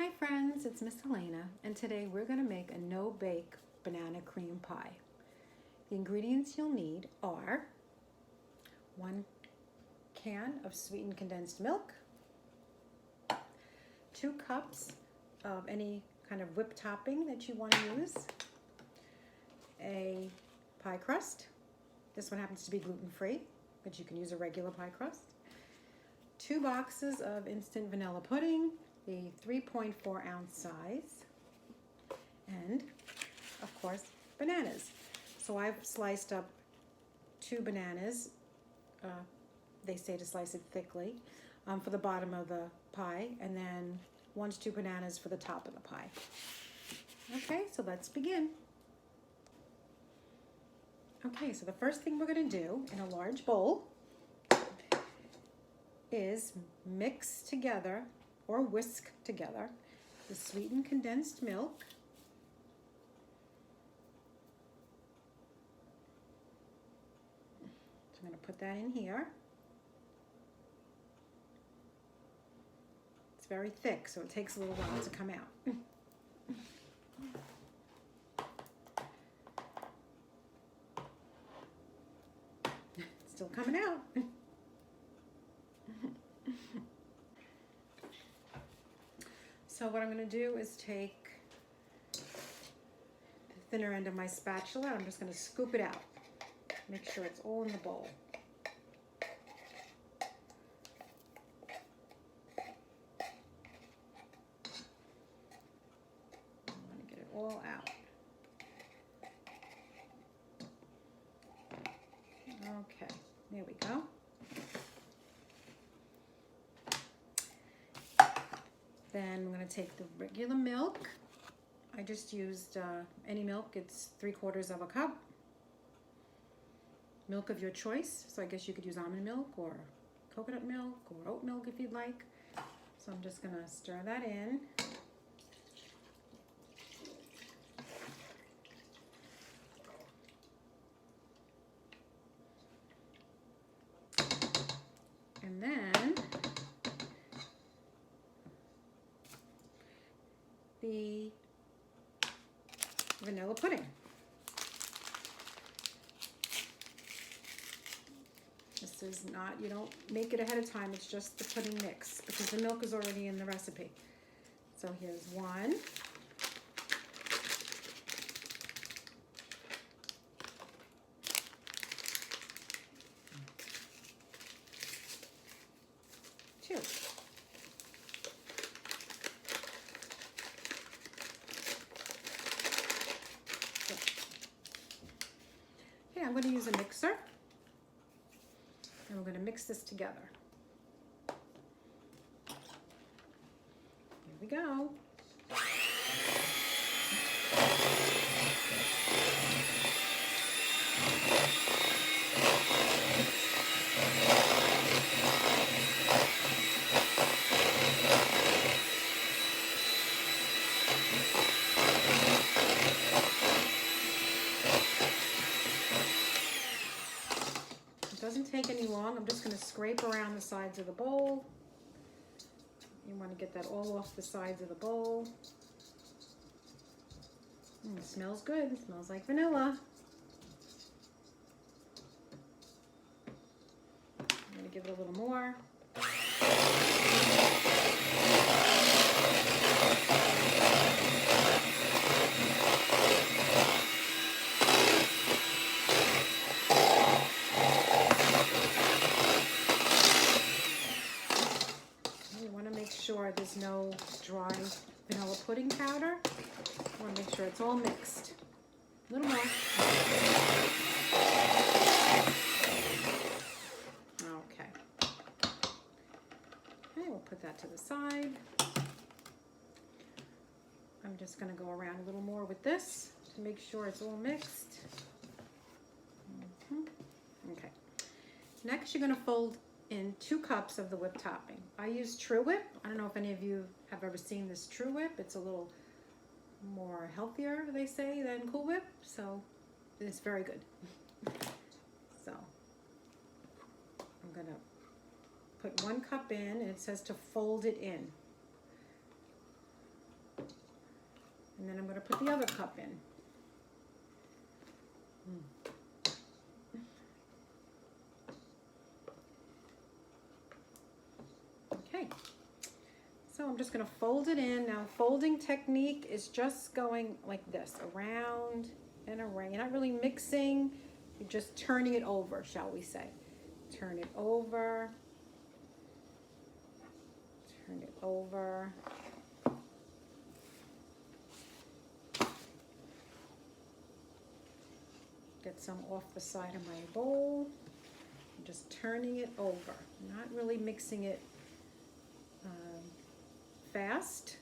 Hi friends, it's Miss Helena, and today we're going to make a no-bake banana cream pie. The ingredients you'll need are 1 can of sweetened condensed milk, 2 cups of any kind of whipped topping that you want to use, a pie crust. This one happens to be gluten-free, but you can use a regular pie crust. 2 boxes of instant vanilla pudding, the 3.4 ounce size, and of course bananas. So I've sliced up 2 bananas. They say to slice it thickly for the bottom of the pie, and then 1 to 2 bananas for the top of the pie. Okay, so let's begin. Okay, so the first thing we're going to do in a large bowl is mix together or whisk together the sweetened condensed milk, so I'm going to put that in here. It's very thick, so it takes a little while to come out. It's still coming out. So what I'm going to do is take the thinner end of my spatula. I'm just going to scoop it out. Make sure it's all in the bowl. I want to get it all out. Okay, there we go. Then I'm going to take the regular milk. I just used any milk. It's 3/4 of a cup. Milk of your choice. So I guess you could use almond milk or coconut milk or oat milk if you'd like. So I'm just going to stir that in. And then the vanilla pudding. This is not, you don't make it ahead of time, it's just the pudding mix because the milk is already in the recipe. So here's 1. 2. Okay, I'm going to use a mixer, and we're going to mix this together. Here we go. Doesn't take any long. I'm just going to scrape around the sides of the bowl. You want to get that all off the sides of the bowl. It smells good. It smells like vanilla. I'm going to give it a little more. Sure there's no dry vanilla pudding powder. I want to make sure it's all mixed. A little more. Okay. Okay, we'll put that to the side. I'm just going to go around a little more with this to make sure it's all mixed. Okay. Next, you're going to fold in 2 cups of the whipped topping. I use True Whip. I don't know if any of you have ever seen this True Whip. It's a little more healthier, they say, than Cool Whip, so it's very good. So I'm gonna put 1 cup in, and it says to fold it in. And then I'm going to put the other cup in. Okay. So I'm just going to fold it in. Now, folding technique is just going like this, around and around. You're not really mixing. You're just turning it over, shall we say. Turn it over. Turn it over. Get some off the side of my bowl. I'm just turning it over. Not really mixing it fast.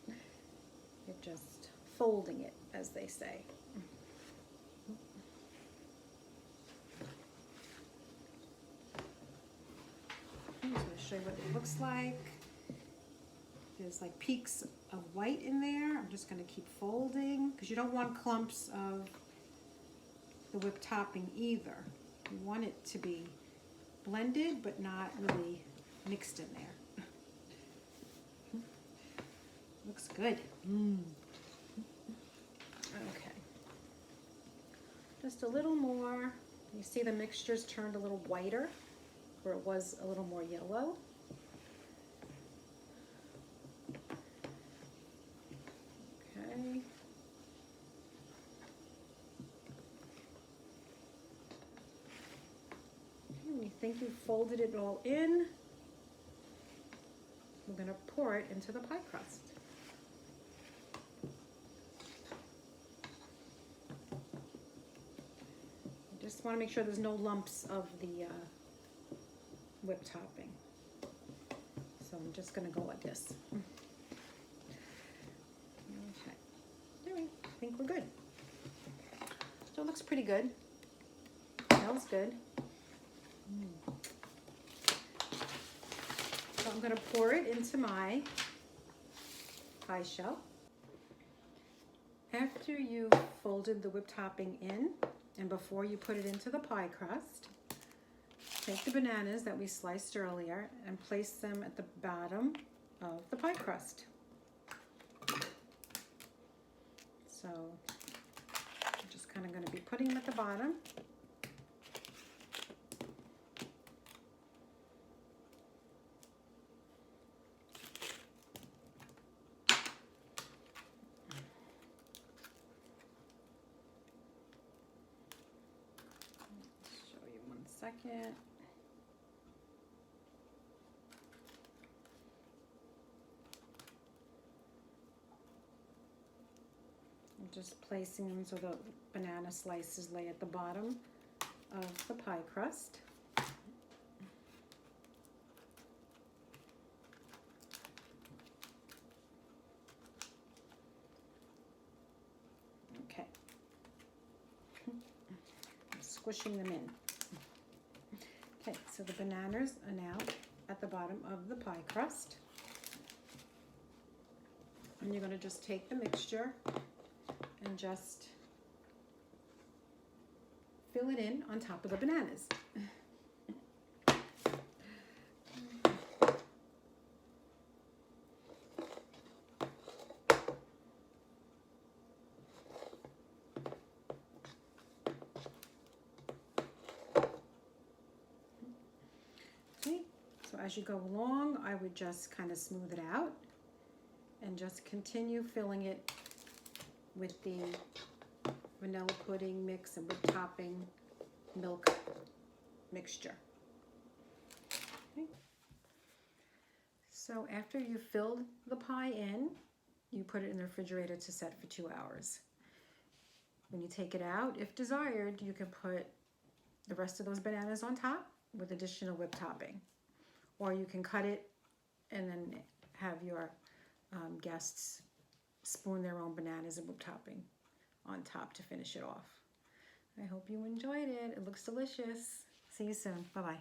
You're just folding it, as they say. I'm just going to show you what it looks like. There's like peaks of white in there. I'm just going to keep folding because you don't want clumps of the whipped topping either. You want it to be blended but not really mixed in there. Looks good. Okay. Just a little more. You see the mixture's turned a little whiter where it was a little more yellow. Okay. When you think you've folded it all in, we're going to pour it into the pie crust. Just want to make sure there's no lumps of the whipped topping. So I'm just going to go like this. Okay. There we I think we're good. So it looks pretty good. Smells good. So I'm going to pour it into my pie shell. After you've folded the whipped topping in, and before you put it into the pie crust, take the bananas that we sliced earlier and place them at the bottom of the pie crust. So I'm just kind of going to be putting them at the bottom. Second. I'm just placing them so the banana slices lay at the bottom of the pie crust. Okay. I'm squishing them in. Okay, so the bananas are now at the bottom of the pie crust. And you're going to just take the mixture and just fill it in on top of the bananas. So as you go along, I would just kind of smooth it out and just continue filling it with the vanilla pudding mix and whipped topping milk mixture. Okay. So after you've filled the pie in, you put it in the refrigerator to set for 2 hours. When you take it out, if desired, you can put the rest of those bananas on top with additional whipped topping. Or you can cut it and then have your guests spoon their own bananas and whipped topping on top to finish it off. I hope you enjoyed it. It looks delicious. See you soon. Bye-bye.